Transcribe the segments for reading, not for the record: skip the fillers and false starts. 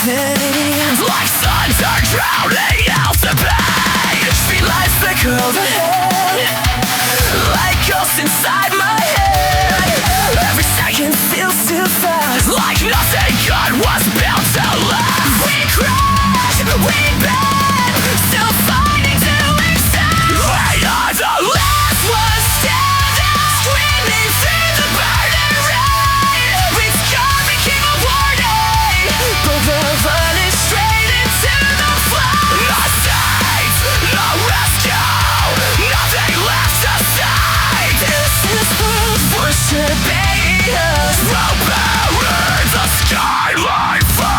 infinity. Like suns are drowning out the pain. Streetlights flicker overhead, like ghosts inside my head. Every second feels too fast, like nothing good was built to last. We crash, we bend, still fighting to extend. We are the last ones standing, screaming through the burning rain. We've got to keep a warning, but we're running straight into the flame. No safe, no rescue, nothing left to save. This is proof forced to be us. We'll bury the skyline first.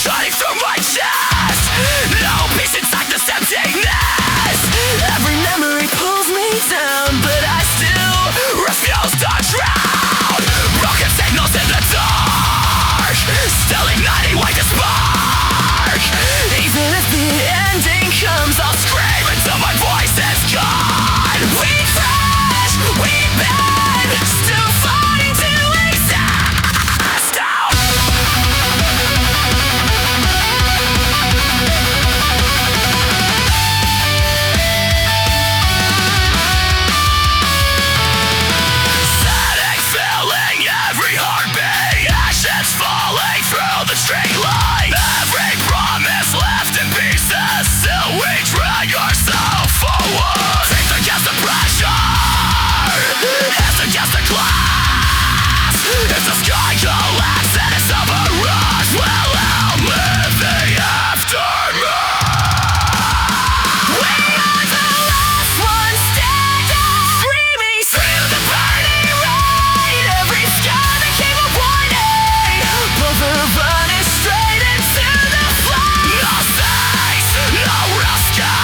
Running through my chest, no peace inside this emptiness. Every memory pulls me down, but I still refuse to drown. Broken signals in the dark, still igniting like a spark. Even if the ending comes, I'll scream until my voice is gone. We crash, we bend, still fighting to exist. Falling through the straight line, every promise left in pieces. Still we drag ourselves forward. Faith against the pressure, hands against the glass. If the sky collapses over us, we'll outlive the aftermath. We are the last ones standing, screaming through the burning rain. Every sky became a warning, but we're running straight into the flame. No safe, no rescue,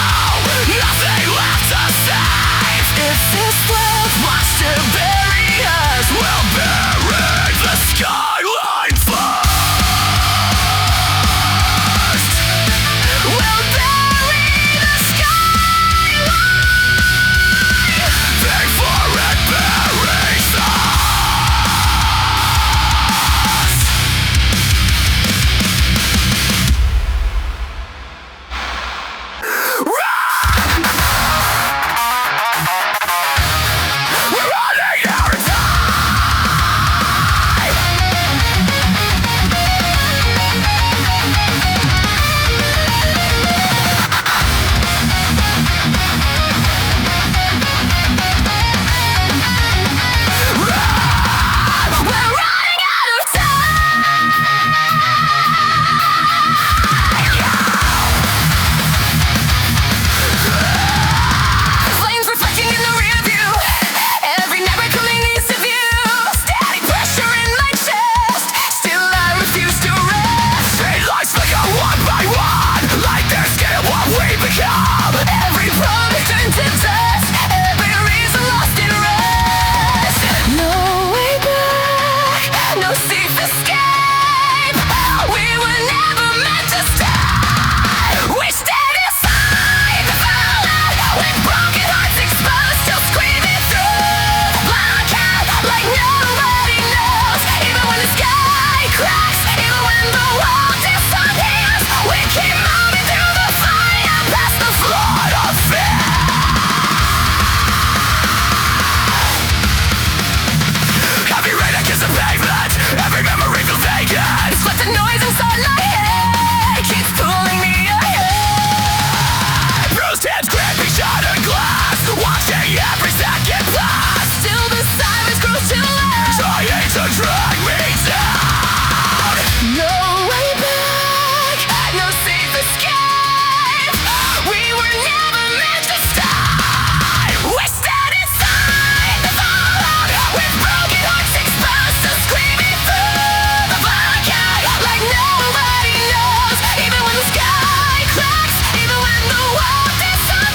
nothing left to save. If this world wants to bury us, we'll bury the skyline first. We'll bury the skyline. Beg for it buries us. We're running out of time. We're running out of time. Flames reflecting in the rear view, every never coming needs to view. Static pressure in my chest, still I refuse to rest. Streetlights flicker one by one, like their skin what we become. Every promise turned to dust, every reason lost in rest. No way back, no safe escape. We were never meant to stay. We stand inside the fallout, with broken hearts exposed, still screaming through the blackout like nobody knows. Even when the sky cracks, even when the world disappears, we keep moving through the fire past the flood of fear. Heavy rain against the pavement, every memory feels vacant. But the noise inside my head keeps pulling me ahead. Bruised hands, gripping shattered glass, watching every second pass. Still the silence grows too loud, trying to drag me down. No way back, no safe escape. We were never meant to stay. We stand inside the fallout, with broken hearts exposed, still screaming through the blackout like nobody knows. Even when the sky cracks, even when the world disappears.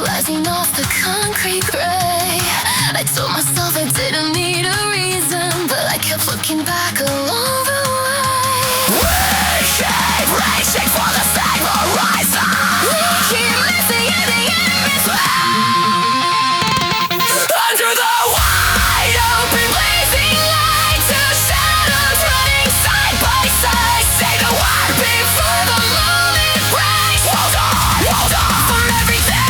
Rising off the concrete gray. I told myself I didn't need a reason, but I kept looking back along the way. We keep reaching for the same horizon. We keep missing at the enemy's way. Under the wide open blazing light, two shadows running side by side. Say the word before the moment breaks. Hold on for everything.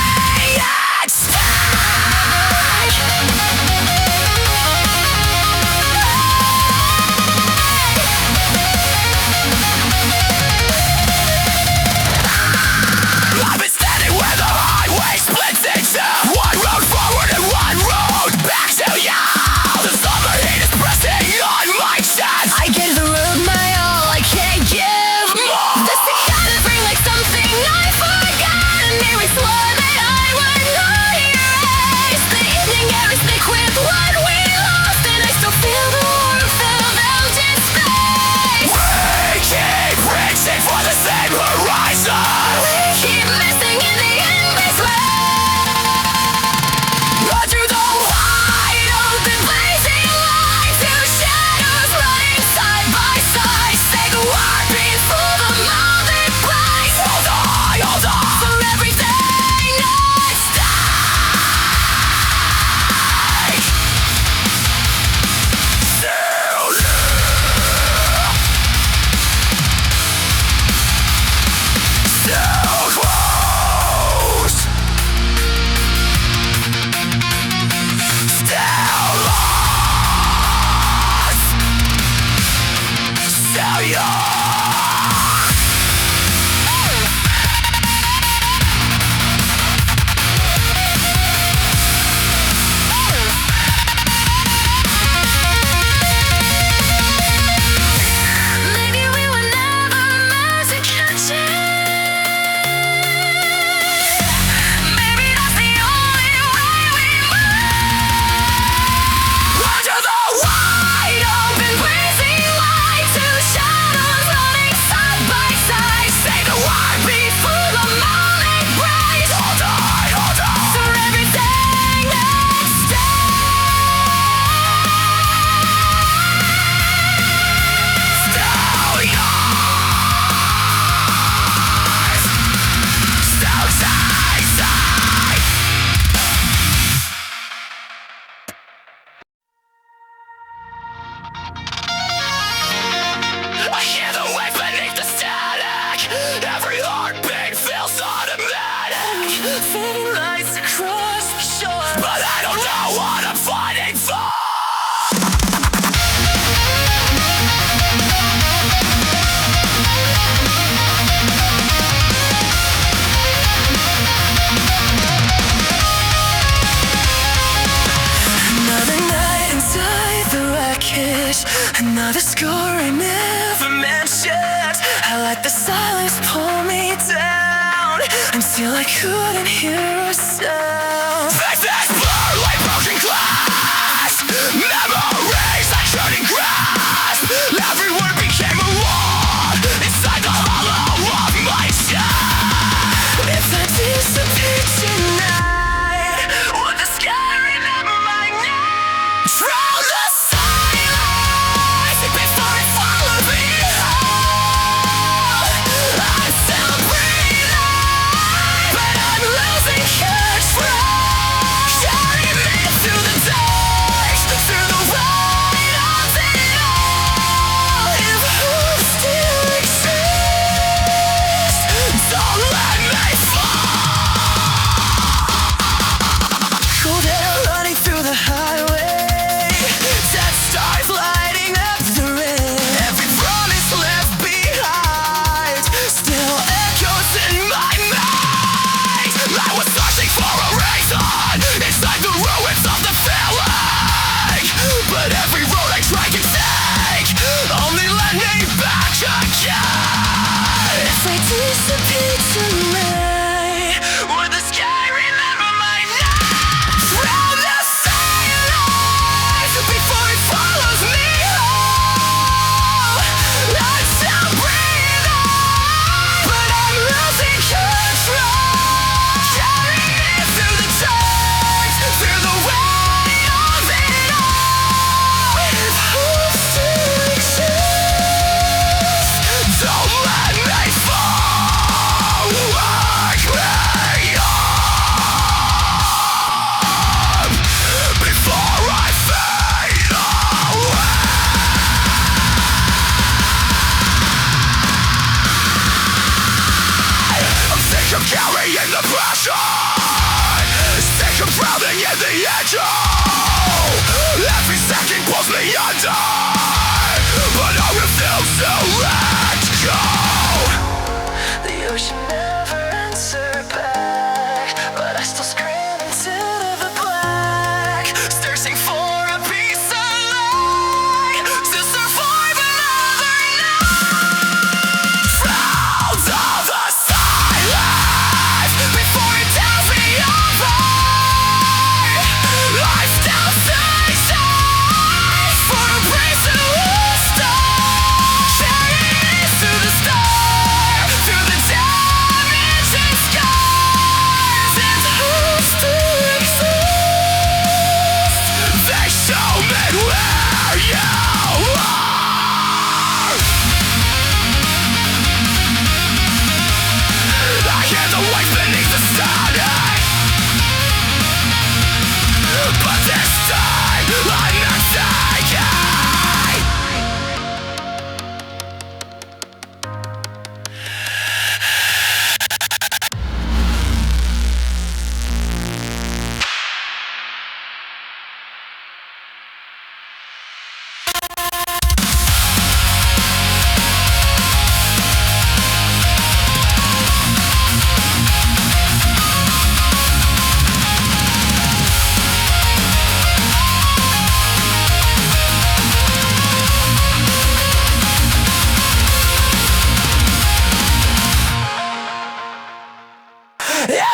Another score I never mentioned. I let the silence pull me down until I couldn't hear a sound. Faces blur like broken glass. Memories I couldn't grasp. Every word became a war inside the hollow of my chest. If I disappear tonight, would the sky remember my name? Drown the silence before it follows me home. I'm still breathing, but I'm losing control. edge. Every second pulls me under, but I refuse to let go. The ocean never answered back, but I still scream into the black, thirsting for a piece of light to survive another night. Sounds of the silence before it tells me apart. I still say sorry for the praise to the star, sharing to the star through the damaging scars. And who's to exist? They show me where you are. I hear the waves beneath the static, but this time I'm not taking.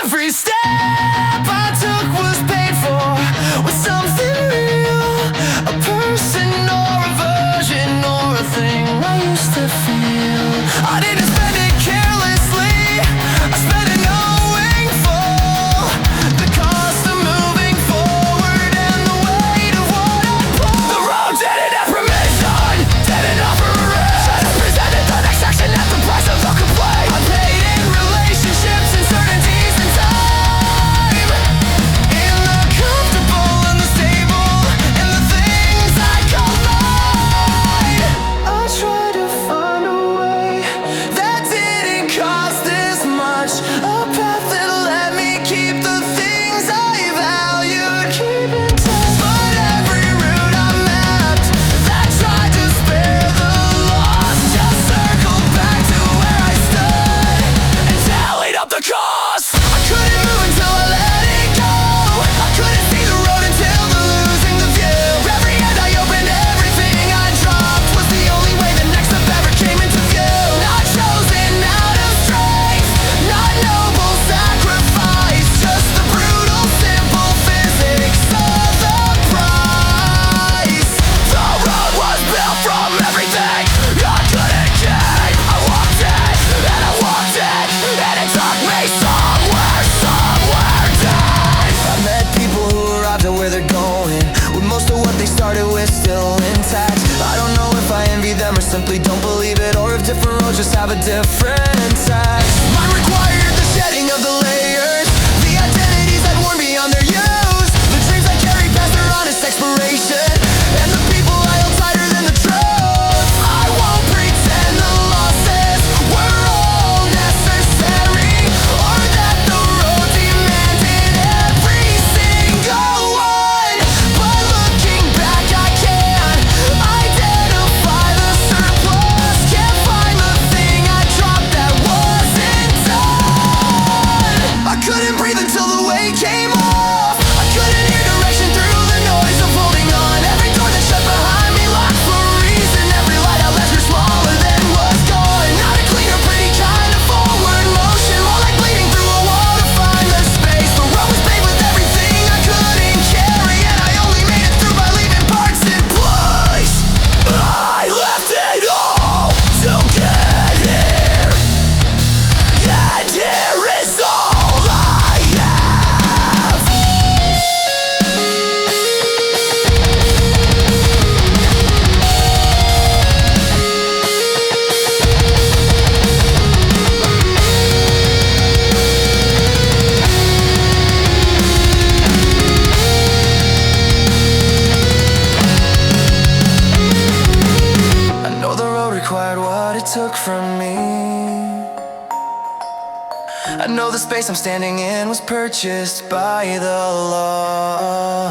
Every step I took was paid for with something real, a person or a version or a thing I used to feel. I didn't spend it carelessly, I spent it knowing full the cost of moving forward and the weight of what I pulled. The road didn't have permission, didn't offer a risk, should have presented the next action at the price of a complaint. I paid in relationships and certainties and time, in the comfortable and the stable and the things I call mine. I tried to find a way that didn't cost as much, a path that let me keep the things I valued, keep in touch. But every route I mapped that tried to spare the loss just circled back to where I stood and tallied up the cost. I couldn't move until I let it go, I couldn't see the road until the losing the view. Every hand I opened, everything I dropped was the only way the next step ever came into view. Not chosen out of strength, not noble sacrifice, just the brutal simple physics of the price. The road was built from everything I couldn't keep. I walked it, and I walked it, and it took me somewhere deep. I met people who arrived at where they're going, with most of what they started with still intact. I don't know if I envy them or simply don't believe it, or if different roads just have a different tax. Mine required the shedding of the layers, the identities I'd worn beyond their use, the dreams I carried past their honest expiration, and the people I held tighter than the truth. I won't pretend the losses were all necessary, or that the road demanded every single one. But looking back, I can identify the surplus, can't find the thing I dropped that wasn't done. I couldn't breathe until the weight came off, I couldn't hear direction through the noise of holding on. Every door that shut behind me locked for a reason, every light I left grew smaller than was gone. Not a clean or pretty kind of forward motion, more like bleeding through a wall to find the space. The road was paved with everything I couldn't carry, and I only made it through by leaving parts in place. I left it all to get here, and here is all I have. I know the road required what it took from me, I know the space I'm standing in was purchased by the law.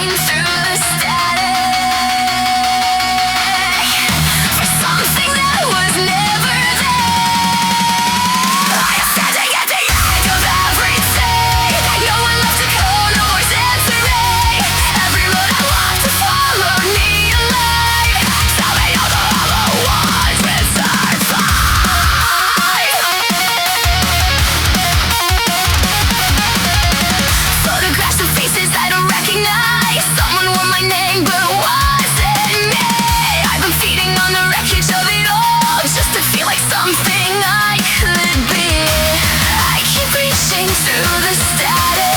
preaching through the static for something that was never there. I am standing at the edge of everything. No one left to call, no voice answering. Every road I walk to follow neon light. Tell me all the hollow ones will survive. Photographs of faces I don't recognize. Someone wore my name but wasn't me. I've been feeding on the wreckage of it all, just to feel like something I could be. I keep reaching through the static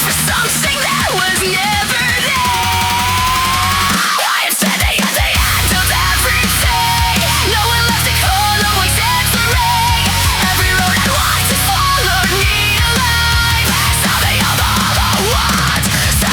for something that was never there. I am standing at the end of everything. No one left to call, no voice answering. Every road I walk to follow need a life. Tell me all the hollow ones survive.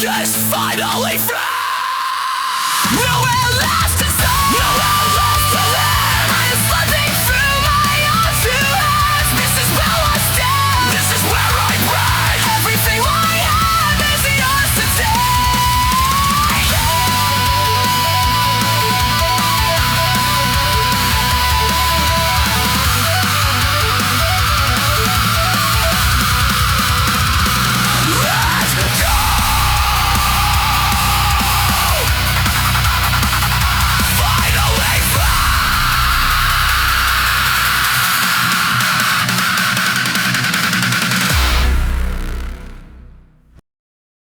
is finally free.